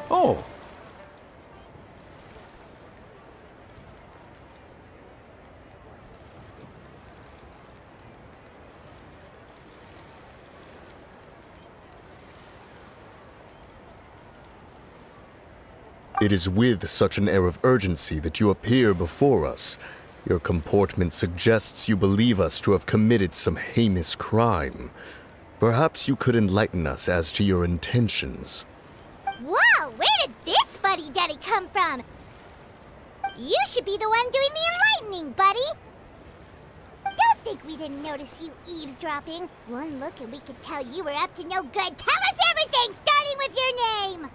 Oh. It is with such an air of urgency that you appear before us. Your comportment suggests you believe us to have committed some heinous crime. Perhaps you could enlighten us as to your intentions. Whoa, where did this fuddy-duddy come from? You should be the one doing the enlightening, buddy. Don't think we didn't notice you eavesdropping. One look and we could tell you were up to no good. Tell us everything, starting with your name.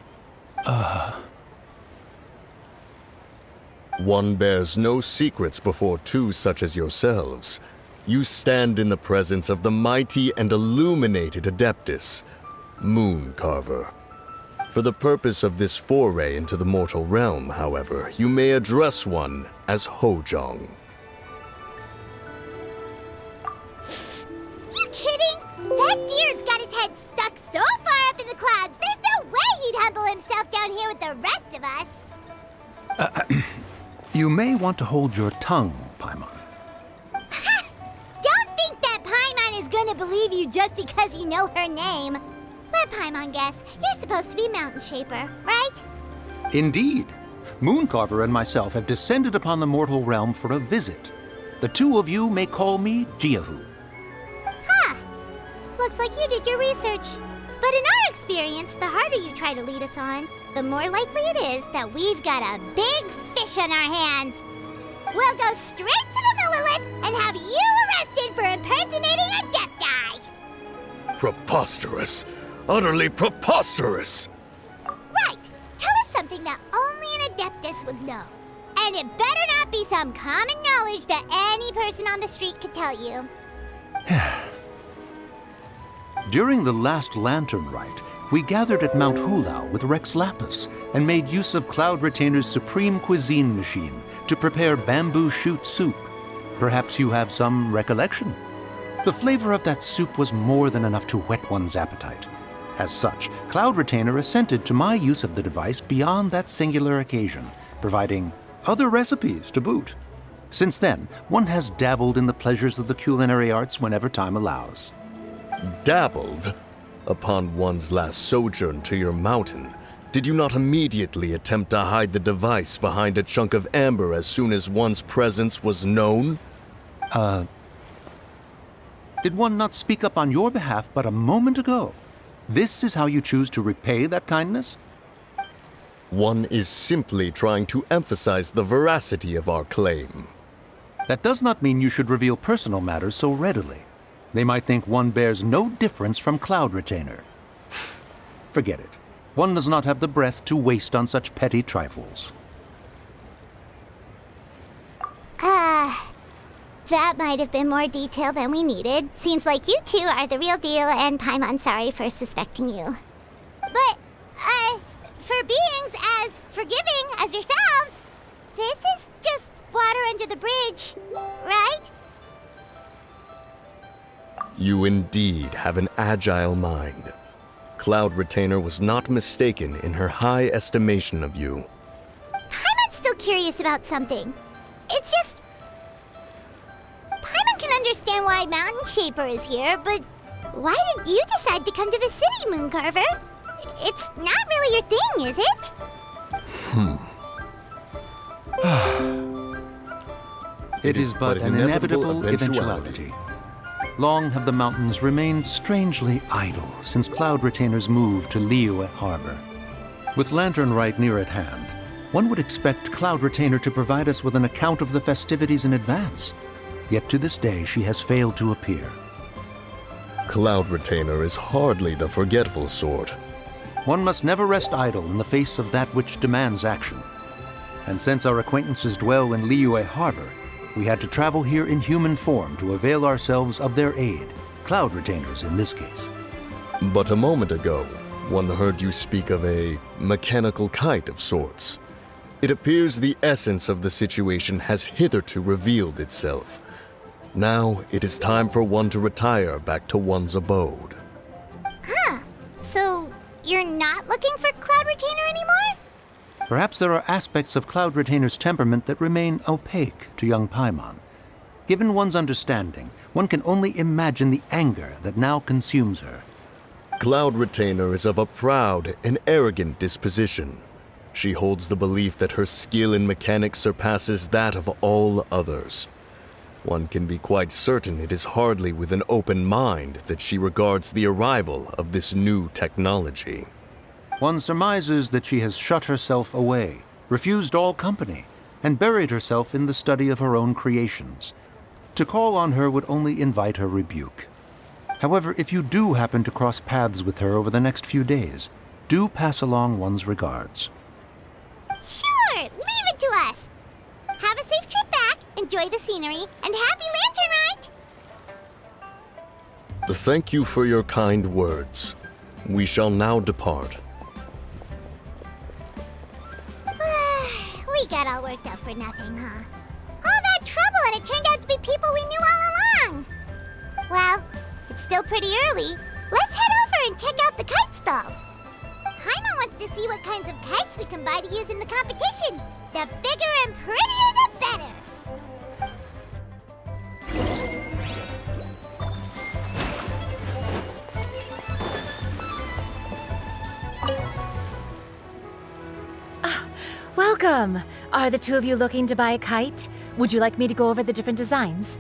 One bears no secrets before two such as yourselves. You stand in the presence of the mighty and illuminated Adeptus, Mooncarver. For the purpose of this foray into the mortal realm, however, you may address one as Hojong. You kidding? That deer's got his head stuck so far up in the clouds, there's no way he'd humble himself down here with the rest of us. You may want to hold your tongue, Paimon. Don't think that Paimon is gonna believe you just because you know her name. Let Paimon guess. You're supposed to be Mountain Shaper, right? Indeed. Mooncarver and myself have descended upon the mortal realm for a visit. The two of you may call me Jiahu. Huh. Looks like you did your research. But in our experience, the harder you try to lead us on, the more likely it is that we've got a big fish on our hands. We'll go straight to the Millilith and have you arrested for impersonating a Adepti. Preposterous! Utterly preposterous! Right. Tell us something that only an Adeptus would know. And it better not be some common knowledge that any person on the street could tell you. During the last Lantern Rite, we gathered at Mount Hulao with Rex Lapis and made use of Cloud Retainer's supreme cuisine machine to prepare bamboo shoot soup. Perhaps you have some recollection? The flavor of that soup was more than enough to whet one's appetite. As such, Cloud Retainer assented to my use of the device beyond that singular occasion, providing other recipes to boot. Since then, one has dabbled in the pleasures of the culinary arts whenever time allows. Dabbled? Upon one's last sojourn to your mountain, did you not immediately attempt to hide the device behind a chunk of amber as soon as one's presence was known? Did one not speak up on your behalf but a moment ago? This is how you choose to repay that kindness? One is simply trying to emphasize the veracity of our claim. That does not mean you should reveal personal matters so readily. They might think one bears no difference from Cloud Retainer. Forget it. One does not have the breath to waste on such petty trifles. That might have been more detail than we needed. Seems like you two are the real deal, and Paimon sorry for suspecting you. But, for beings as forgiving as yourselves, this is just water under the bridge, right? You indeed have an agile mind. Cloud Retainer was not mistaken in her high estimation of you. Paimon's still curious about something. It's just... Paimon can understand why Mountain Shaper is here, but why did you decide to come to the city, Mooncarver? It's not really your thing, is it? It is but an inevitable eventuality. Long have the mountains remained strangely idle since Cloud Retainers moved to Liyue Harbor. With Lantern Rite near at hand, one would expect Cloud Retainer to provide us with an account of the festivities in advance. Yet to this day, she has failed to appear. Cloud Retainer is hardly the forgetful sort. One must never rest idle in the face of that which demands action. And since our acquaintances dwell in Liyue Harbor, we had to travel here in human form to avail ourselves of their aid, Cloud Retainers in this case. But a moment ago, one heard you speak of a mechanical kite of sorts. It appears the essence of the situation has hitherto revealed itself. Now it is time for one to retire back to one's abode. Huh. So, you're not looking for Cloud Retainer anymore? Perhaps there are aspects of Cloud Retainer's temperament that remain opaque to young Paimon. Given one's understanding, one can only imagine the anger that now consumes her. Cloud Retainer is of a proud and arrogant disposition. She holds the belief that her skill in mechanics surpasses that of all others. One can be quite certain it is hardly with an open mind that she regards the arrival of this new technology. One surmises that she has shut herself away, refused all company, and buried herself in the study of her own creations. To call on her would only invite her rebuke. However, if you do happen to cross paths with her over the next few days, do pass along one's regards. Sure, leave it to us. Have a safe trip back, enjoy the scenery, and happy Lantern Rite! Thank you for your kind words. We shall now depart. We got all worked up for nothing, huh? All that trouble and it turned out to be people we knew all along. Well, it's still pretty early. Let's head over and check out the kite stalls. Paimon wants to see what kinds of kites we can buy to use in the competition. The bigger and prettier, the better. Welcome! Are the two of you looking to buy a kite? Would you like me to go over the different designs?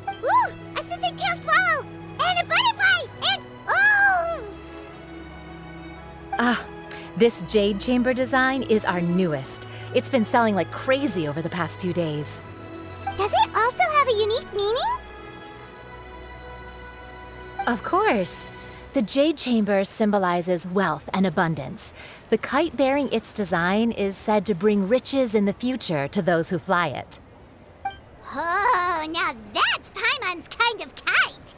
Ooh! A scissor-tail swallow! And a butterfly! And... oh! This Jade chamber design is our newest. It's been selling like crazy over the past 2 days. Does it also have a unique meaning? Of course! The Jade chamber symbolizes wealth and abundance. The kite bearing its design is said to bring riches in the future to those who fly it. Oh, now that's Paimon's kind of kite!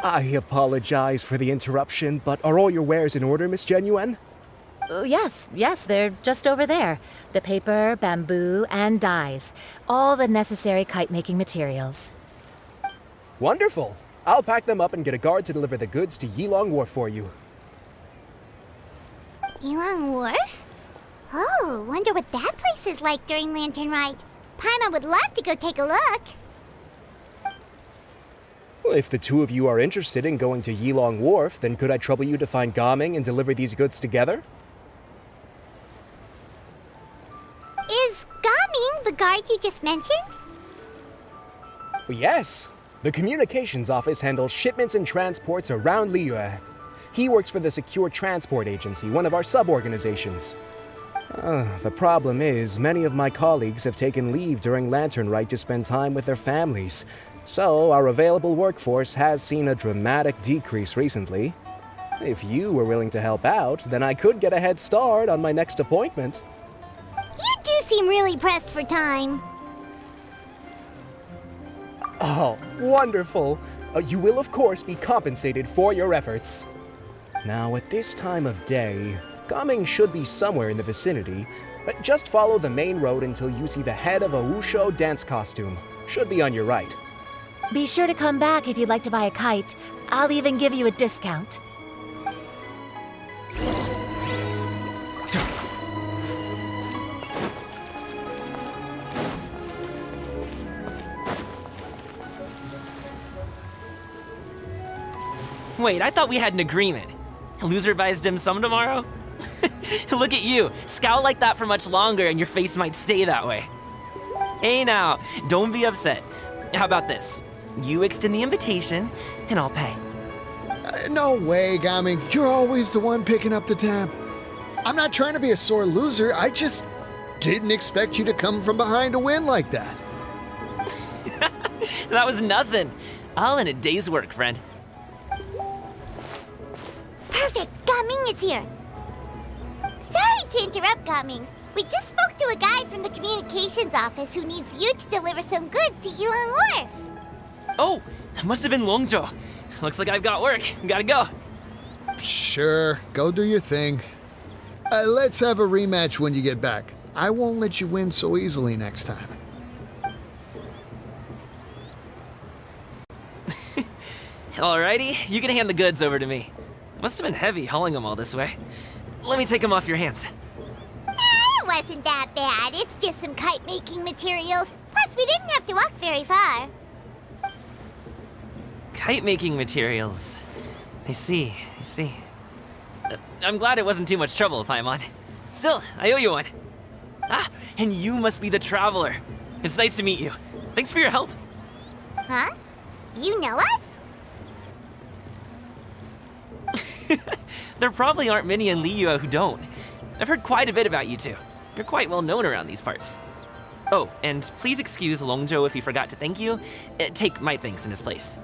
I apologize for the interruption, but are all your wares in order, Miss Genuine? Yes, they're just over there. The paper, bamboo, and dyes. All the necessary kite-making materials. Wonderful! I'll pack them up and get a guard to deliver the goods to Yilong Wharf for you. Yilong Wharf? Oh, wonder what that place is like during Lantern Rite. Paimon would love to go take a look. Well, if the two of you are interested in going to Yilong Wharf, then could I trouble you to find Gaming and deliver these goods together? Is Gaming the guard you just mentioned? Well, yes. The communications office handles shipments and transports around Liyue. He works for the Secure Transport Agency, one of our sub-organizations. The problem is, many of my colleagues have taken leave during Lantern Rite to spend time with their families. So, our available workforce has seen a dramatic decrease recently. If you were willing to help out, then I could get a head start on my next appointment. You do seem really pressed for time. Oh, wonderful! You will, of course, be compensated for your efforts. Now, at this time of day, Gaming should be somewhere in the vicinity, but just follow the main road until you see the head of a wushou dance costume. Should be on your right. Be sure to come back if you'd like to buy a kite. I'll even give you a discount. Wait, I thought we had an agreement. Loser buys dim sum tomorrow? Look at you, scowl like that for much longer and your face might stay that way. Hey now, don't be upset. How about this? You extend the invitation, and I'll pay. No way, Gaming. You're always the one picking up the tab. I'm not trying to be a sore loser. I just didn't expect you to come from behind to win like that. That was nothing. All in a day's work, friend. Perfect! Gaming is here! Sorry to interrupt, Gaming. We just spoke to a guy from the communications office who needs you to deliver some goods to Elan Wharf. Oh, it must have been Longzhou. Looks like I've got work. Gotta go. Sure, go do your thing. Let's have a rematch when you get back. I won't let you win so easily next time. Alrighty, you can hand the goods over to me. Must have been heavy hauling them all this way. Let me take them off your hands. It wasn't that bad. It's just some kite-making materials. Plus, we didn't have to walk very far. Kite-making materials. I see. I'm glad it wasn't too much trouble, Paimon. Still, I owe you one. Ah, and you must be the traveler. It's nice to meet you. Thanks for your help. Huh? You know us? There probably aren't many in Liyue who don't. I've heard quite a bit about you two. You're quite well known around these parts. Oh, and please excuse Longzhou if he forgot to thank you. Take my thanks in his place.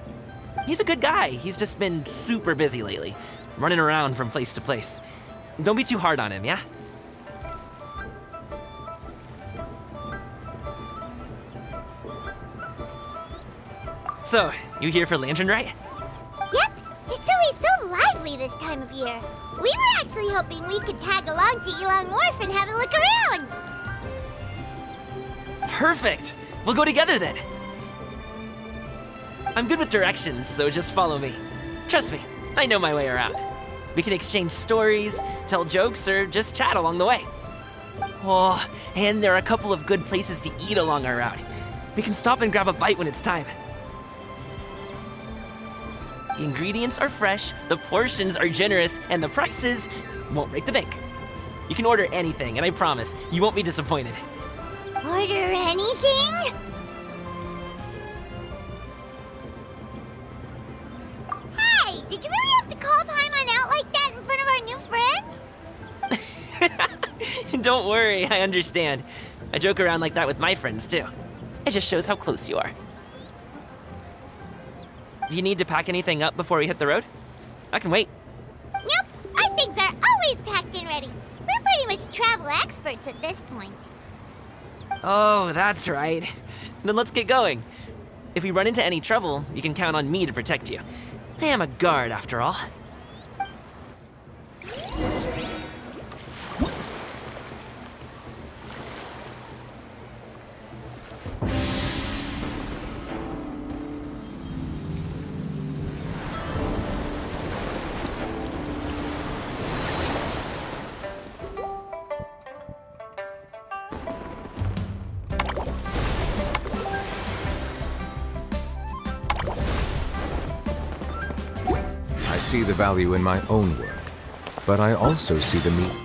He's a good guy. He's just been super busy lately, running around from place to place. Don't be too hard on him, yeah? So, you here for Lantern Rite? Yep. It's always so lively this time of year. We were actually hoping we could tag along to Elan Wharf and have a look around. Perfect! We'll go together then. I'm good with directions, so just follow me. Trust me, I know my way around. We can exchange stories, tell jokes, or just chat along the way. Oh, and there are a couple of good places to eat along our route. We can stop and grab a bite when it's time. The ingredients are fresh, the portions are generous, and the prices won't break the bank. You can order anything, and I promise, you won't be disappointed. Order anything? Hey, did you really have to call Paimon out like that in front of our new friend? Don't worry, I understand. I joke around like that with my friends, too. It just shows how close you are. Do you need to pack anything up before we hit the road? I can wait. Nope, our things are always packed and ready. We're pretty much travel experts at this point. Oh, that's right. Then let's get going. If we run into any trouble, you can count on me to protect you. I am a guard, after all. I see the value in my own work, but I also see the meaning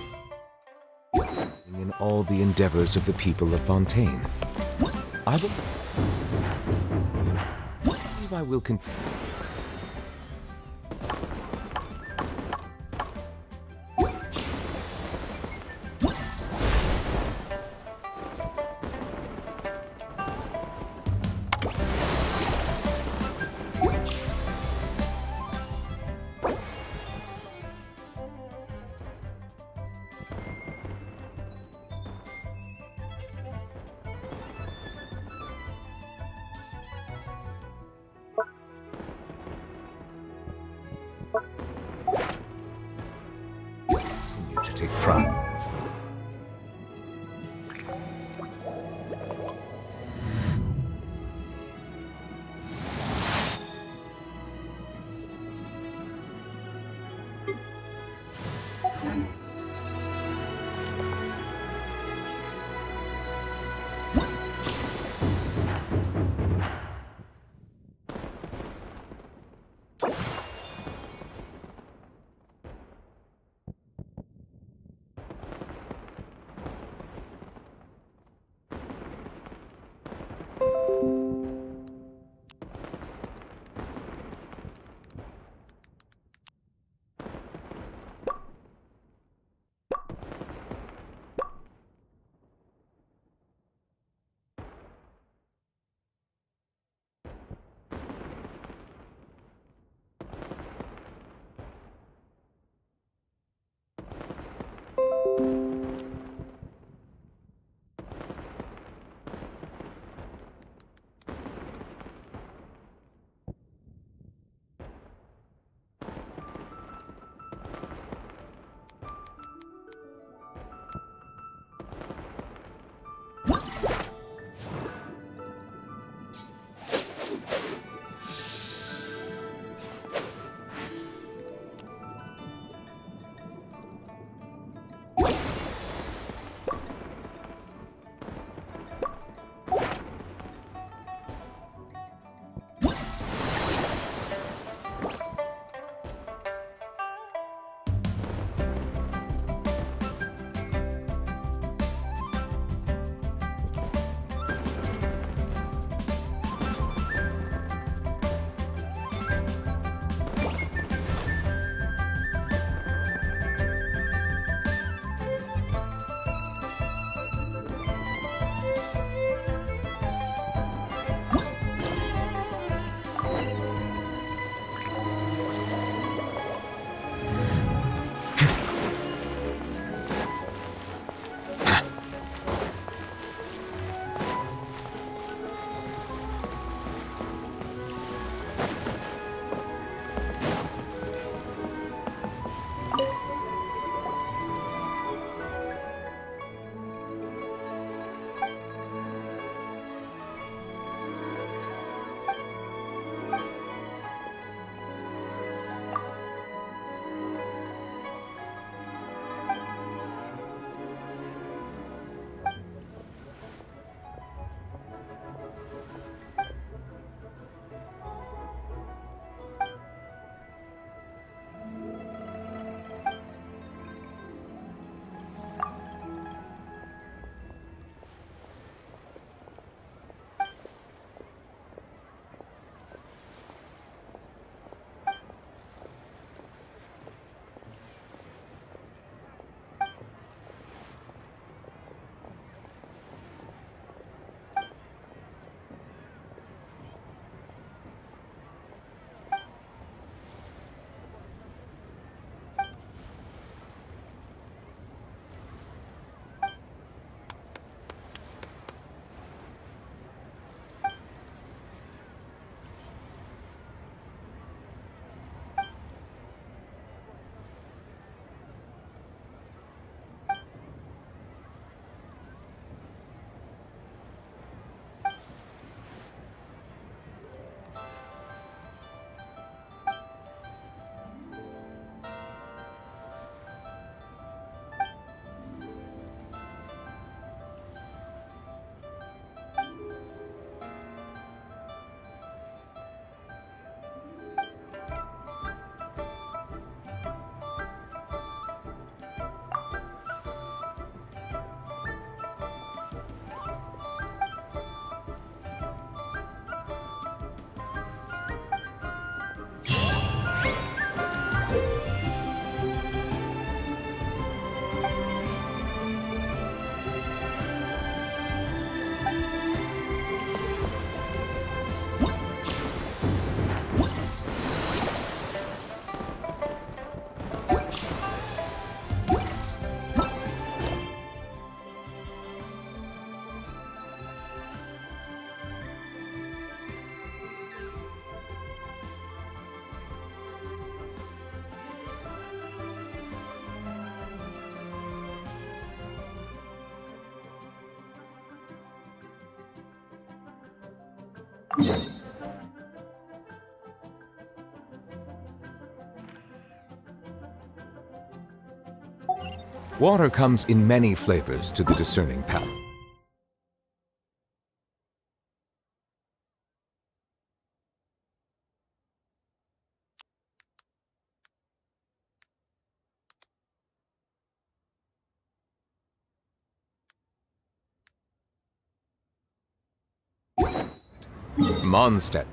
in all the endeavors of the people of Fontaine. I believe I will continue. To take pride. Water comes in many flavors to the discerning palate. Mondstadt.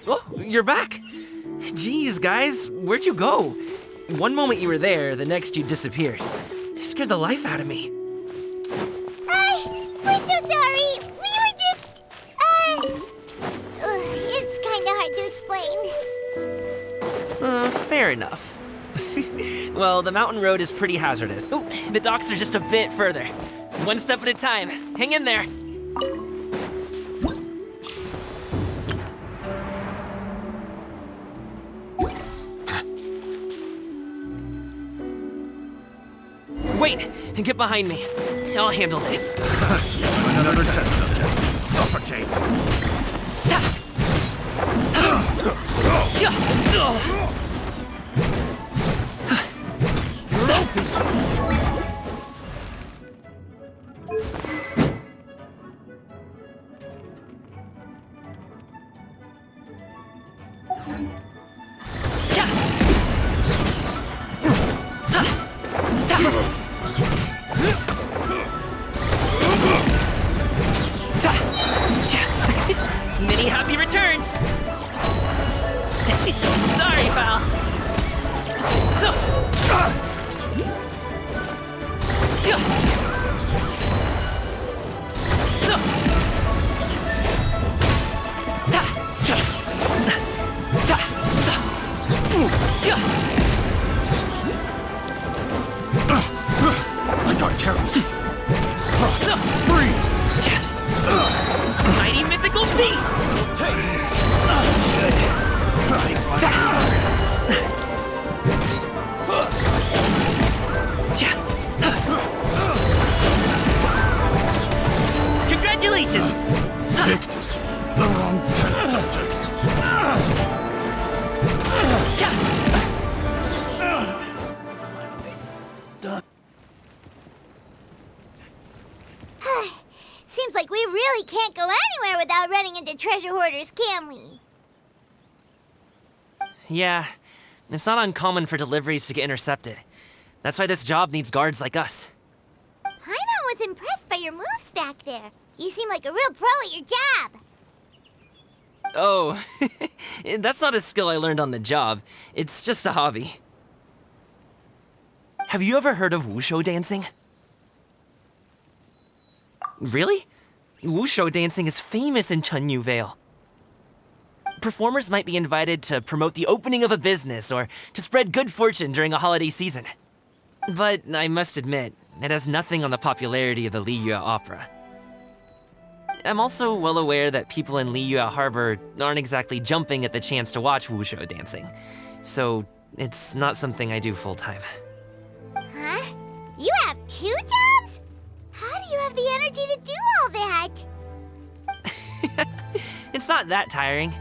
Oh, you're back! Jeez, guys, where'd you go? One moment you were there, the next you disappeared. You scared the life out of me. We're so sorry. We were just, it's kinda hard to explain. Fair enough. Well, the mountain road is pretty hazardous. Ooh, the docks are just a bit further. One step at a time. Hang in there. Wait! Get behind me. I'll handle this. Another test subject. Suffocate. Many happy returns! Sorry, pal. I got careless. Freeze! Mighty mythical beast! Congratulations! Picked the wrong test subject. Seems like we really can't go anywhere without running into treasure hoarders, can we? Yeah, it's not uncommon for deliveries to get intercepted. That's why this job needs guards like us. Paimon was impressed by your moves back there. You seem like a real pro at your job. Oh, that's not a skill I learned on the job. It's just a hobby. Have you ever heard of wushu dancing? Really? Wushu dancing is famous in Chenyu Vale. Performers might be invited to promote the opening of a business or to spread good fortune during a holiday season. But I must admit, it has nothing on the popularity of the Liyue Opera. I'm also well aware that people in Liyue Harbor aren't exactly jumping at the chance to watch wushu dancing, so it's not something I do full-time. Huh? You have 2 jobs? How do you have the energy to do all that? It's not that tiring.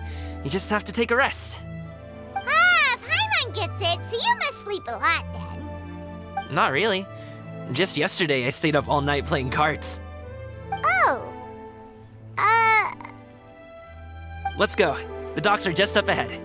You just have to take a rest. Ah, Paimon gets it, so you must sleep a lot then. Not really. Just yesterday I stayed up all night playing cards. Oh. Let's go. The docks are just up ahead.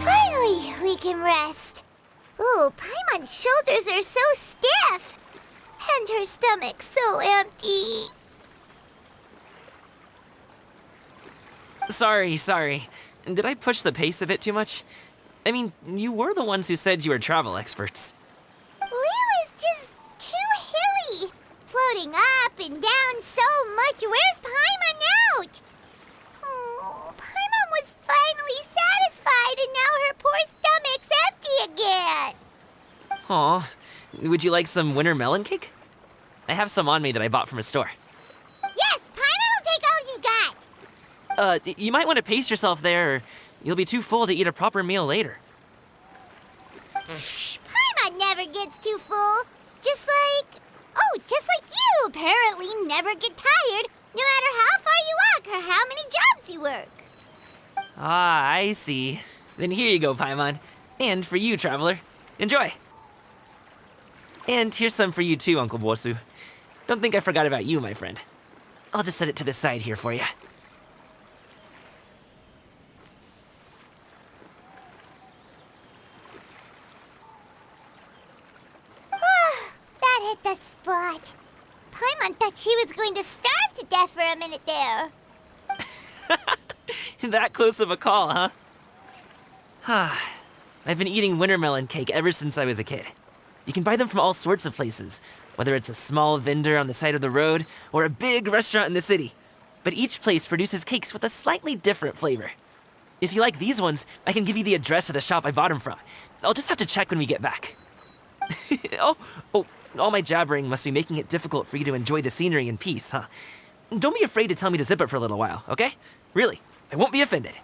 Finally, we can rest. Ooh, Paimon's shoulders are so stiff. And her stomach so empty. Sorry. Did I push the pace a bit too much? I mean, you were the ones who said you were travel experts. Leo is just too hilly. Floating up and down so much. Where's Paimon out? Oh, Paimon was finally satisfied and now her poor stomach's empty again. Aw, would you like some winter melon cake? I have some on me that I bought from a store. Yes, Paimon will take all you got. You might want to pace yourself there, or you'll be too full to eat a proper meal later. Paimon never gets too full. Just like you apparently never get tired, no matter how far you walk or how many jobs you work. Ah, I see. Then here you go, Paimon. And for you, traveler. Enjoy. And here's some for you too, Uncle Bosu. Don't think I forgot about you, my friend. I'll just set it to the side here for you. That hit the spot. Paimon thought she was going to starve to death for a minute there. That close of a call, huh? I've been eating winter melon cake ever since I was a kid. You can buy them from all sorts of places, whether it's a small vendor on the side of the road or a big restaurant in the city. But each place produces cakes with a slightly different flavor. If you like these ones, I can give you the address of the shop I bought them from. I'll just have to check when we get back. Oh, all my jabbering must be making it difficult for you to enjoy the scenery in peace, huh? Don't be afraid to tell me to zip it for a little while, okay? Really, I won't be offended.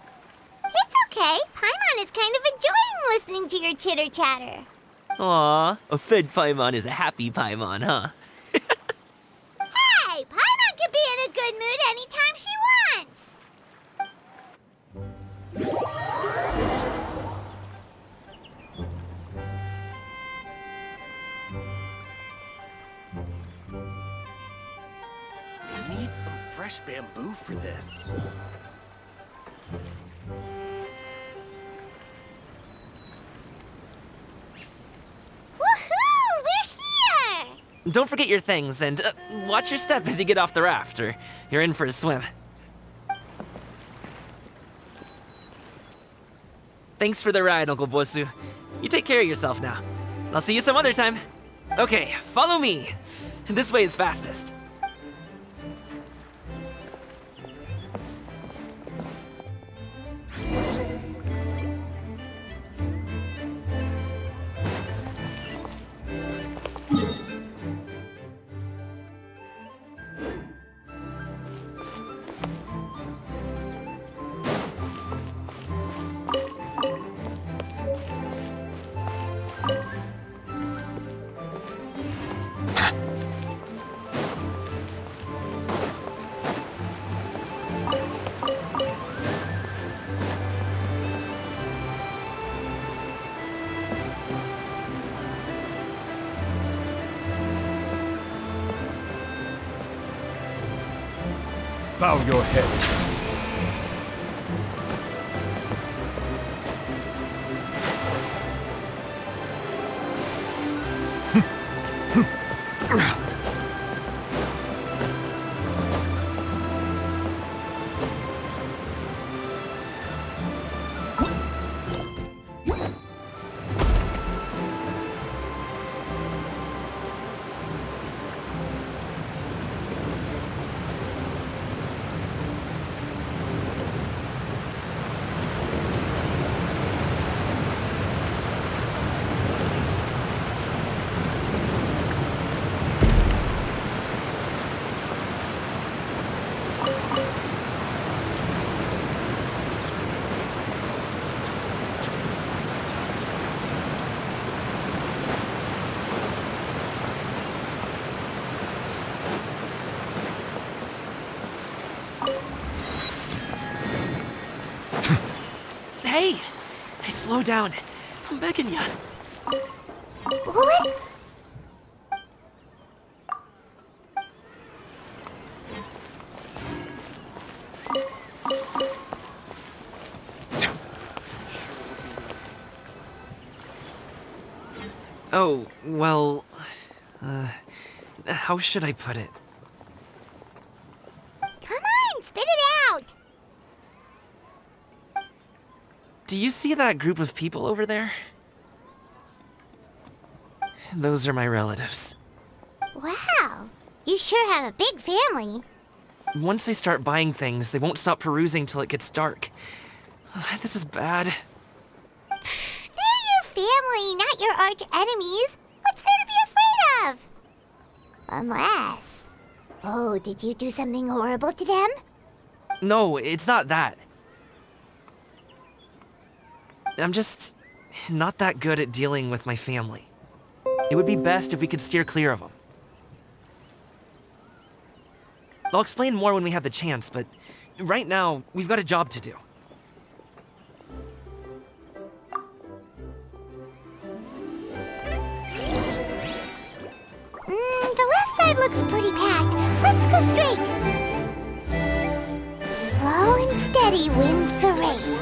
It's okay. Paimon is kind of enjoying listening to your chitter-chatter. Aw, a fed Paimon is a happy Paimon, huh? Hey, Paimon can be in a good mood anytime she wants. Need some fresh bamboo for this. Woohoo! We're here! Don't forget your things, and watch your step as you get off the raft, or you're in for a swim. Thanks for the ride, Uncle Bosu. You take care of yourself now. I'll see you some other time. Okay, follow me. This way is fastest. Bow your head. Hey! Slow down. I'm begging ya. What? Oh, well, how should I put it? Come on, spit it out! Do you see that group of people over there? Those are my relatives. Wow, you sure have a big family. Once they start buying things, they won't stop perusing till it gets dark. This is bad. They're your family, not your arch enemies. What's there to be afraid of? Unless... Oh, did you do something horrible to them? No, it's not that. I'm just not that good at dealing with my family. It would be best if we could steer clear of them. I'll explain more when we have the chance, but right now, we've got a job to do. The left side looks pretty packed. Let's go straight. Slow and steady wins the race.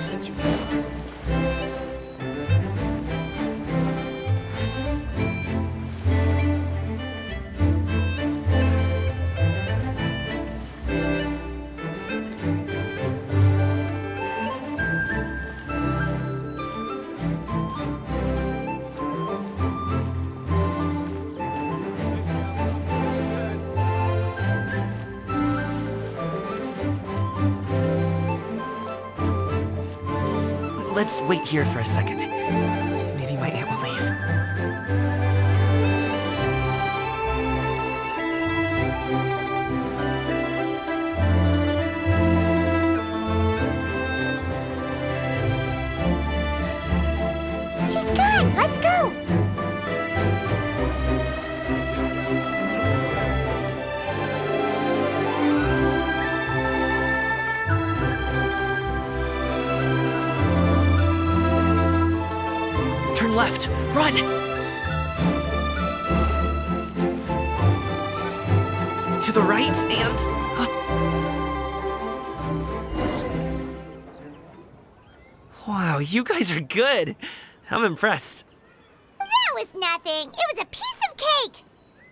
Let's wait here for a second. Maybe my aunt will leave. She's gone. Let's go. Turn left. Run! To the right and... Wow, you guys are good. I'm impressed. That was nothing. It was a piece of cake.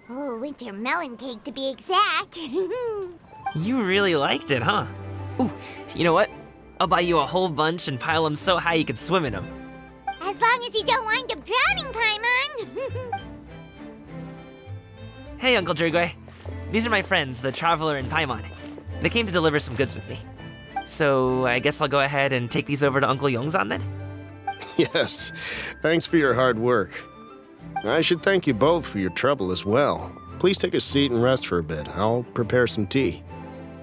Oh, winter melon cake to be exact. You really liked it, huh? Ooh, you know what? I'll buy you a whole bunch and pile them so high you could swim in them. As long as you don't wind up drowning, Paimon. Hey, Uncle Jirgwe. These are my friends, the Traveler and Paimon. They came to deliver some goods with me. So I guess I'll go ahead and take these over to Uncle Yongzan then? Yes, thanks for your hard work. I should thank you both for your trouble as well. Please take a seat and rest for a bit. I'll prepare some tea.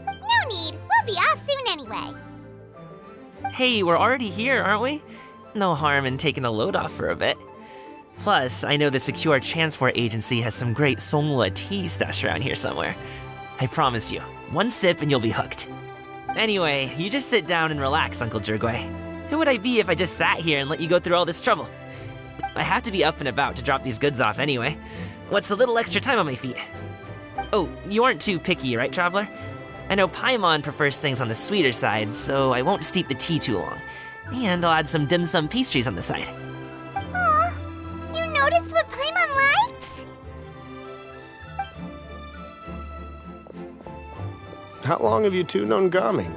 No need. We'll be off soon anyway. Hey, we're already here, aren't we? No harm in taking a load off for a bit. Plus, I know the Secure Transport Agency has some great Songhua tea stashed around here somewhere. I promise you, one sip and you'll be hooked. Anyway, you just sit down and relax, Uncle Jirgwe. Who would I be if I just sat here and let you go through all this trouble? I have to be up and about to drop these goods off anyway. What's a little extra time on my feet? Oh, you aren't too picky, right, Traveler? I know Paimon prefers things on the sweeter side, so I won't steep the tea too long. And I'll add some dim sum pastries on the side. Aw, you noticed what Paimon likes? How long have you two known Gaming?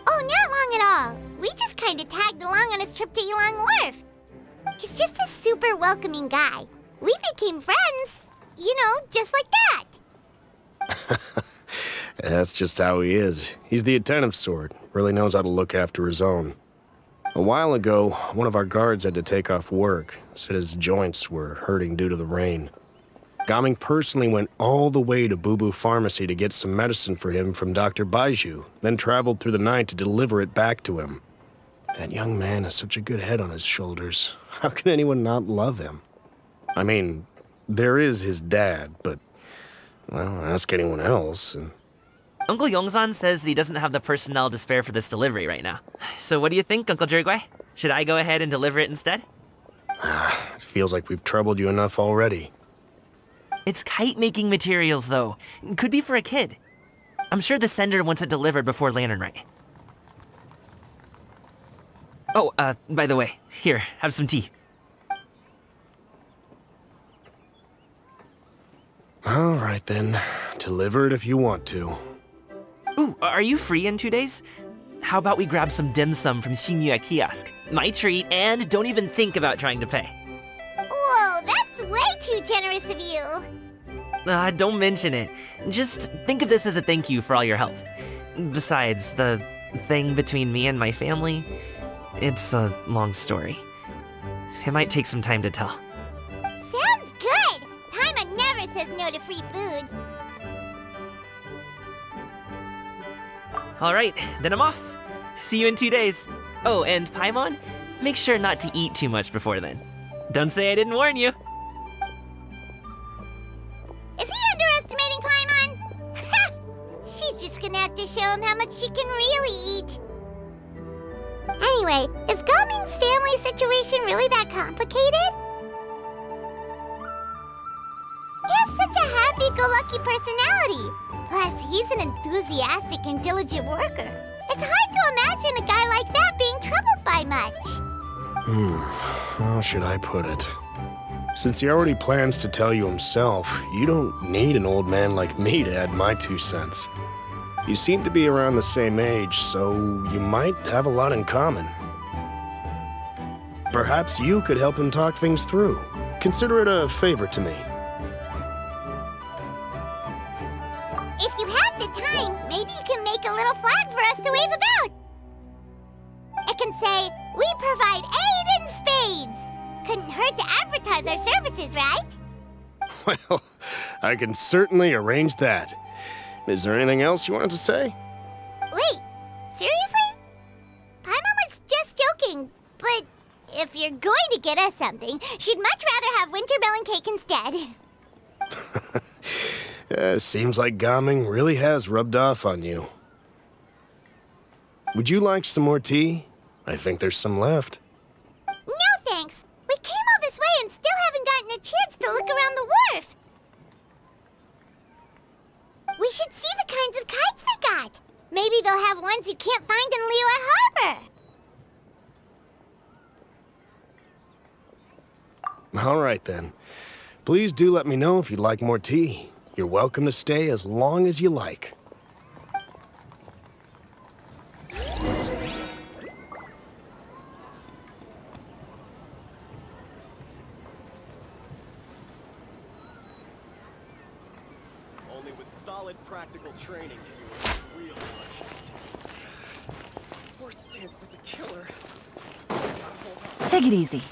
Oh, not long at all. We just kind of tagged along on his trip to Yulong Wharf. He's just a super welcoming guy. We became friends, you know, just like that. That's just how he is. He's the attentive sort, really knows how to look after his own. A while ago, one of our guards had to take off work, said his joints were hurting due to the rain. Gaming personally went all the way to Boo Boo Pharmacy to get some medicine for him from Dr. Baiju, then traveled through the night to deliver it back to him. That young man has such a good head on his shoulders. How can anyone not love him? I mean, there is his dad, but, well, ask anyone else, and... Uncle Yongzan says he doesn't have the personnel to spare for this delivery right now. So what do you think, Uncle Jirgwe? Should I go ahead and deliver it instead? It feels like we've troubled you enough already. It's kite-making materials, though. Could be for a kid. I'm sure the sender wants it delivered before Lantern Rite. Oh, by the way, here, have some tea. All right then, deliver it if you want to. Ooh, are you free in 2 days? How about we grab some dim sum from Chenyu kiosk? My treat, and don't even think about trying to pay. Whoa, that's way too generous of you. Don't mention it. Just think of this as a thank you for all your help. Besides, the thing between me and my family, it's a long story. It might take some time to tell. Sounds good. Paimon never says no to free food. All right, then I'm off. See you in 2 days. Oh, and Paimon, make sure not to eat too much before then. Don't say I didn't warn you. Is he underestimating Paimon? She's just gonna have to show him how much she can really eat. Anyway, is Gaming's family situation really that complicated? He has such a happy-go-lucky personality. Plus, he's an enthusiastic and diligent worker. It's hard to imagine a guy like that being troubled by much. How should I put it? Since he already plans to tell you himself, you don't need an old man like me to add my 2 cents. You seem to be around the same age, so you might have a lot in common. Perhaps you could help him talk things through. Consider it a favor to me. If you have the time, maybe you can make a little flag for us to wave about. It can say, "We provide aid in spades." Couldn't hurt to advertise our services, right? Well, I can certainly arrange that. Is there anything else you wanted to say? Wait, seriously? Paimon was just joking, but if you're going to get us something, she'd much rather have winter melon cake instead. Seems like Gaming really has rubbed off on you. Would you like some more tea? I think there's some left. No thanks. We came all this way and still haven't gotten a chance to look around the wharf. We should see the kinds of kites they got. Maybe they'll have ones you can't find in Liyue Harbor. All right then. Please do let me know if you'd like more tea. You're welcome to stay as long as you like. Only with solid practical training can you learn real emotions. Horse stance is a killer. Take it easy.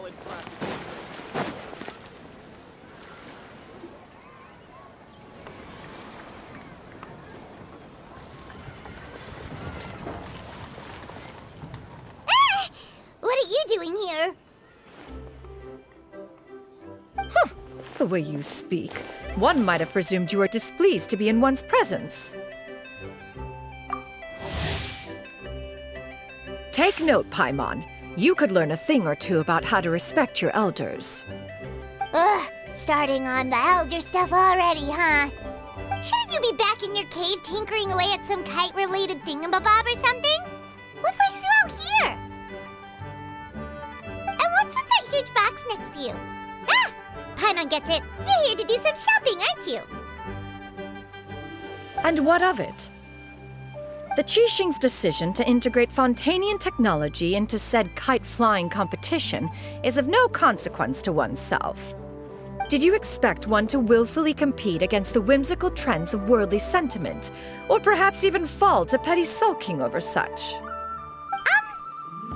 solid practical What are you doing here? The way you speak, one might have presumed you were displeased to be in one's presence. Take note, Paimon. You could learn a thing or two about how to respect your elders. Ugh, starting on the elder stuff already, huh? Shouldn't you be back in your cave tinkering away at some kite-related thingamabob or something? What brings you out here? And what's with that huge box next to you? Ah! Paimon gets it. You're here to do some shopping, aren't you? And what of it? The Qixing's decision to integrate Fontanian technology into said kite-flying competition is of no consequence to oneself. Did you expect one to willfully compete against the whimsical trends of worldly sentiment, or perhaps even fall to petty sulking over such?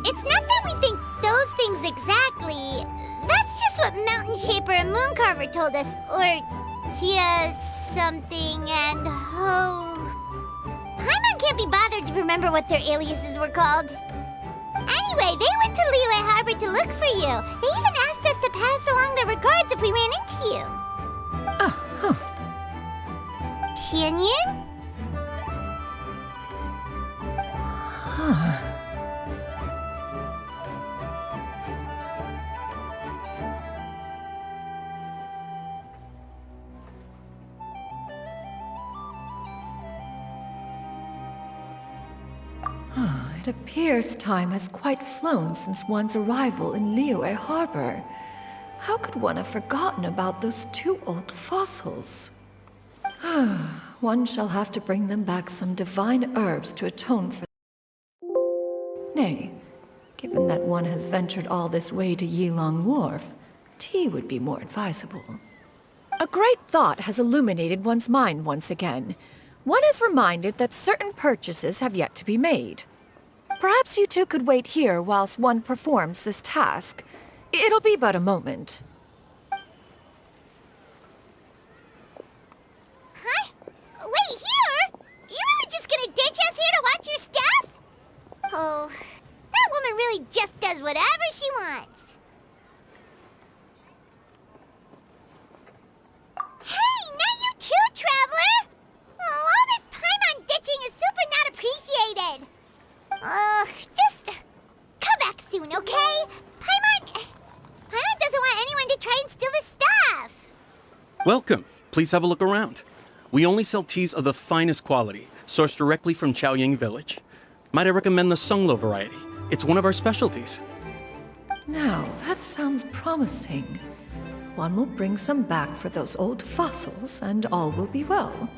It's not that we think those things exactly. That's just what Mountain Shaper and Mooncarver told us, or Tia something and Ho. Paimon can't be bothered to remember what their aliases were called. Anyway, they went to Liyue Harbor to look for you. They even asked us to pass along their regards if we ran into you. Oh, huh. Chenyu? Huh. It appears time has quite flown since one's arrival in Liyue Harbor. How could one have forgotten about those two old fossils? One shall have to bring them back some divine herbs to atone for. Nay, given that one has ventured all this way to Yilong Wharf, tea would be more advisable. A great thought has illuminated one's mind once again. One is reminded that certain purchases have yet to be made. Perhaps you two could wait here whilst one performs this task. It'll be but a moment. Huh? Wait, here? You really just gonna ditch us here to watch your stuff? Oh, that woman really just does whatever she wants. Hey, not you too, Traveler! Oh, all this Paimon ditching is super not appreciated. Just come back soon, okay? Paimon doesn't want anyone to try and steal his stuff. Welcome. Please have a look around. We only sell teas of the finest quality, sourced directly from Chaoying Village. Might I recommend the Sunglo variety? It's one of our specialties. Now, that sounds promising. One will bring some back for those old fossils, and all will be well.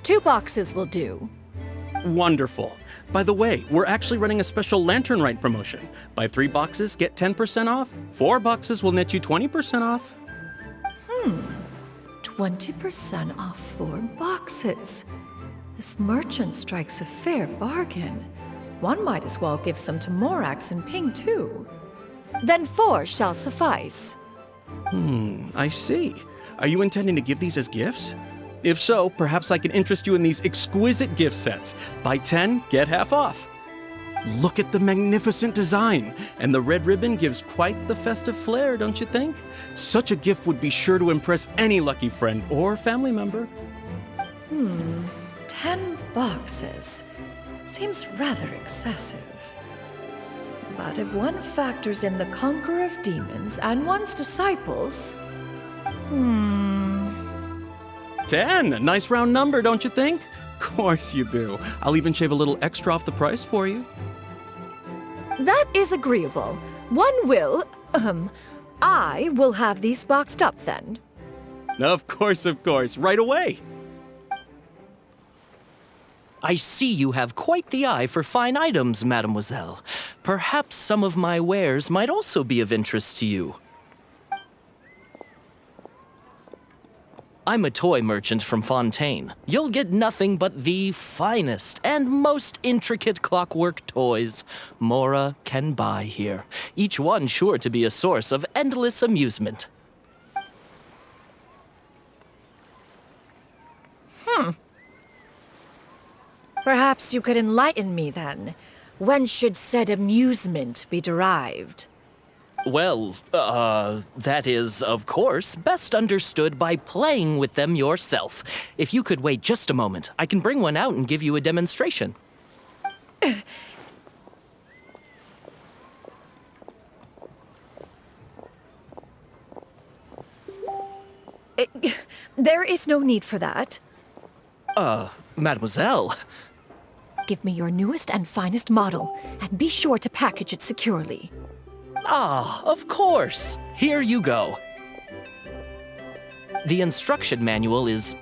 2 boxes will do. Wonderful. By the way, we're actually running a special Lantern Rite promotion. Buy 3 boxes, get 10% off. 4 boxes will net you 20% off. 20% off 4 boxes. This merchant strikes a fair bargain. One might as well give some to Morax and Ping, too. Then 4 shall suffice. I see. Are you intending to give these as gifts? If so, perhaps I can interest you in these exquisite gift sets. Buy 10, get half off. Look at the magnificent design, and the red ribbon gives quite the festive flair, don't you think? Such a gift would be sure to impress any lucky friend or family member. 10 boxes. Seems rather excessive. But if one factors in the Conqueror of Demons and one's disciples... 10! Nice round number, don't you think? Course you do. I'll even shave a little extra off the price for you. That is agreeable. One will, I will have these boxed up then. Of course, right away. I see you have quite the eye for fine items, mademoiselle. Perhaps some of my wares might also be of interest to you. I'm a toy merchant from Fontaine. You'll get nothing but the finest and most intricate clockwork toys Mora can buy here, each one sure to be a source of endless amusement. Perhaps you could enlighten me then. When should said amusement be derived? Well, that is, of course, best understood by playing with them yourself. If you could wait just a moment, I can bring one out and give you a demonstration. There is no need for that. Mademoiselle. Give me your newest and finest model, and be sure to package it securely. Ah, of course. Here you go. The instruction manual is...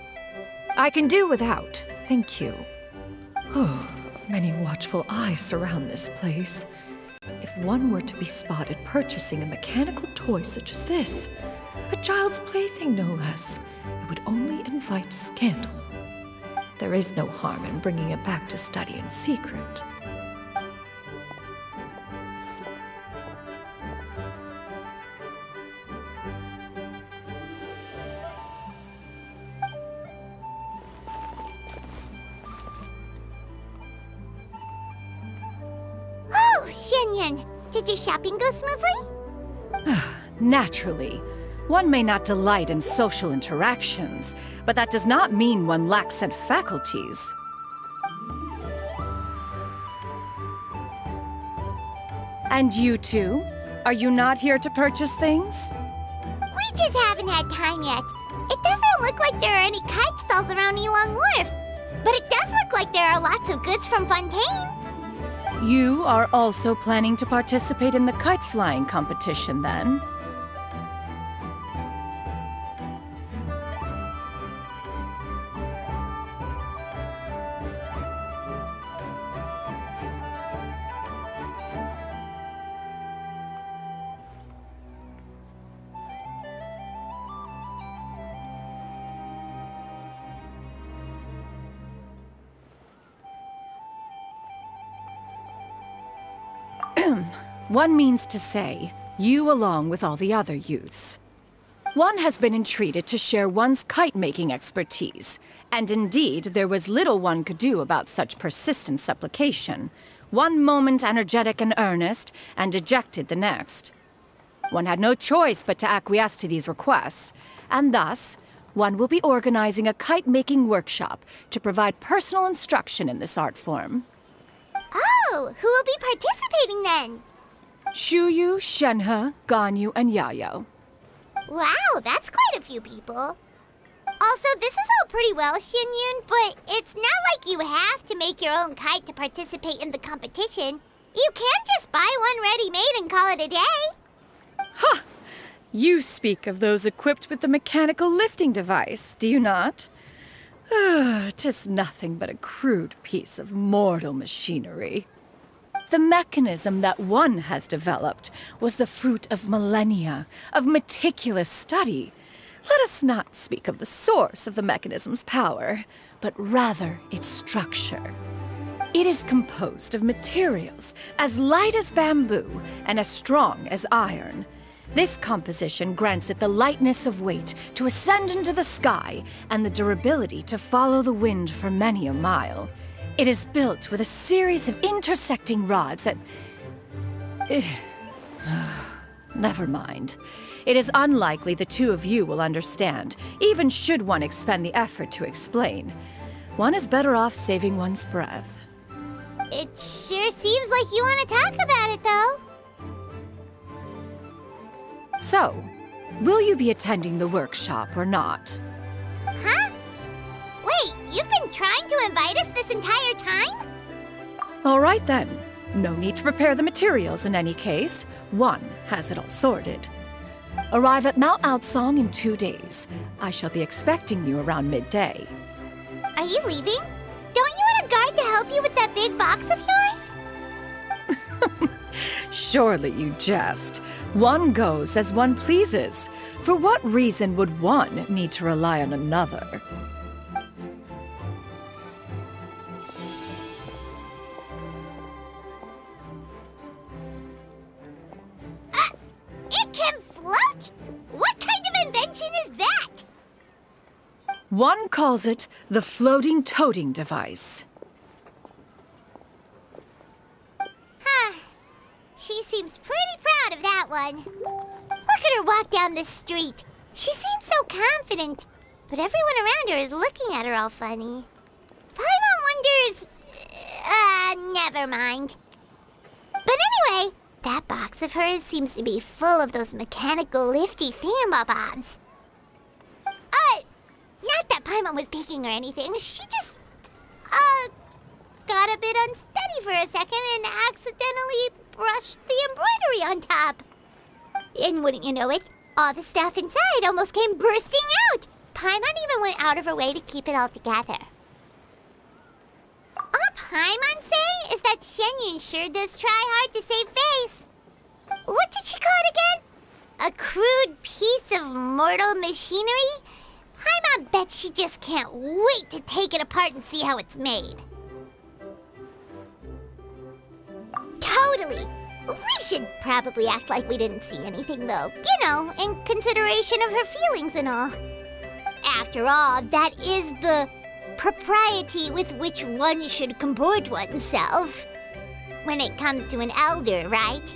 I can do without, thank you. Many watchful eyes surround this place. If one were to be spotted purchasing a mechanical toy such as this, a child's plaything no less, it would only invite scandal. There is no harm in bringing it back to study in secret. Oh, Shenyan! Did your shopping go smoothly? Naturally. One may not delight in social interactions, but that does not mean one lacks said faculties. And you two? Are you not here to purchase things? We just haven't had time yet. It doesn't look like there are any kite stalls around Elong Wharf, but it does look like there are lots of goods from Fontaine. You are also planning to participate in the kite flying competition, then? One means to say, you along with all the other youths. One has been entreated to share one's kite-making expertise, and indeed there was little one could do about such persistent supplication. One moment energetic and earnest, and dejected the next. One had no choice but to acquiesce to these requests, and thus, one will be organizing a kite-making workshop to provide personal instruction in this art form. Oh, who will be participating then? Shuyu, Shenhe, Ganyu, and Yayo. Wow, that's quite a few people. Also, this is all pretty well, Xinyun, but it's not like you have to make your own kite to participate in the competition. You can just buy one ready-made and call it a day. Ha! You speak of those equipped with the mechanical lifting device, do you not? 'Tis nothing but a crude piece of mortal machinery. The mechanism that one has developed was the fruit of millennia of meticulous study. Let us not speak of the source of the mechanism's power, but rather its structure. It is composed of materials as light as bamboo and as strong as iron. This composition grants it the lightness of weight to ascend into the sky and the durability to follow the wind for many a mile. It is built with a series of intersecting rods that... Never mind. It is unlikely the two of you will understand, even should one expend the effort to explain. One is better off saving one's breath. It sure seems like you want to talk about it, though. So, will you be attending the workshop or not? Huh? Wait, you've been trying to invite us this entire time? All right then. No need to prepare the materials in any case. One has it all sorted. Arrive at Mount Outsong in 2 days. I shall be expecting you around midday. Are you leaving? Don't you want a guard to help you with that big box of yours? Surely you jest. One goes as one pleases. For what reason would one need to rely on another? It can float? What kind of invention is that? One calls it the floating toting device. Huh. She seems pretty proud of that one. Look at her walk down the street. She seems so confident, but everyone around her is looking at her all funny. Paimon wonders... never mind. But anyway, that box of hers seems to be full of those mechanical lifty thingamabobs. Not that Paimon was peeking or anything. She just, got a bit unsteady for a second and accidentally brushed the embroidery on top. And wouldn't you know it, all the stuff inside almost came bursting out. Paimon even went out of her way to keep it all together. All Paimon say is that Chenyu sure does try hard to save face. What did she call it again? A crude piece of mortal machinery? Paimon bets she just can't wait to take it apart and see how it's made. Totally. We should probably act like we didn't see anything, though. You know, in consideration of her feelings and all. After all, that is the propriety with which one should comport oneself. When it comes to an elder, right?